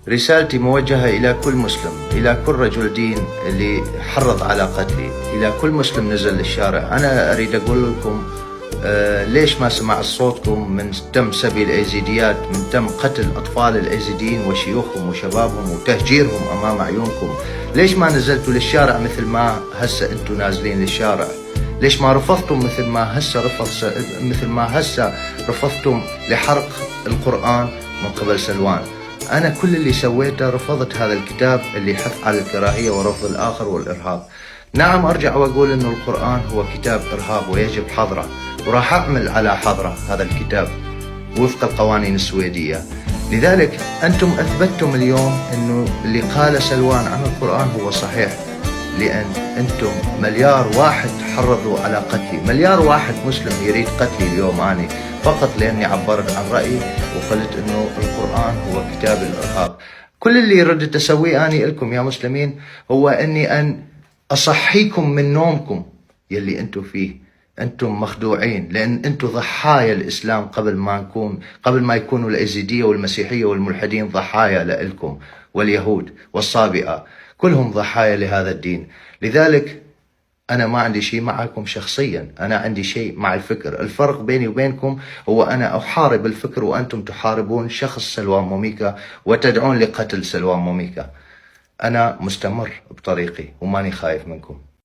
رسالتي موجهة إلى كل مسلم، إلى كل رجل دين اللي حرض على قتلي، إلى كل مسلم نزل للشارع. أنا أريد أقول لكم ليش ما سمع صوتكم من تم سبي الأيزيديات، من تم قتل أطفال الأيزيديين وشيوخهم وشبابهم وتهجيرهم أمام عيونكم؟ ليش ما نزلتوا للشارع مثل ما هسه أنتم نازلين للشارع؟ ليش ما رفضتم مثل ما هسه رفضتم لحرق القرآن من قبل سلوان؟ أنا كل اللي سويته رفضت هذا الكتاب اللي يحث على الكراهية ورفض الآخر والإرهاب. نعم، أرجع وأقول إنه القرآن هو كتاب إرهاب ويجب حظره، وراح أعمل على حظره هذا الكتاب وفق القوانين السويدية. لذلك أنتم أثبتتم اليوم إنه اللي قال سلوان عن القرآن هو صحيح، لأن أنتم مليار واحد حرضوا على قتلي، مليار واحد مسلم يريد قتلي اليوم أنا فقط لأني عبرت عن رأيي وقلت إنه القرآن هو كتاب الإرهاب. كل اللي ردت أسويه أنا لكم يا مسلمين هو إني أن أصحيكم من نومكم يلي أنتم فيه. أنتم مخدوعين، لأن أنتم ضحايا الإسلام قبل ما يكونوا الأيزيدية والمسيحية والملحدين ضحايا لكم، واليهود والصابئة كلهم ضحايا لهذا الدين. لذلك أنا ما عندي شيء معكم شخصيا، أنا عندي شيء مع الفكر. الفرق بيني وبينكم هو أنا أحارب الفكر وأنتم تحاربون شخص سلوان موميكا وتدعون لقتل سلوان موميكا. أنا مستمر بطريقي وماني خايف منكم.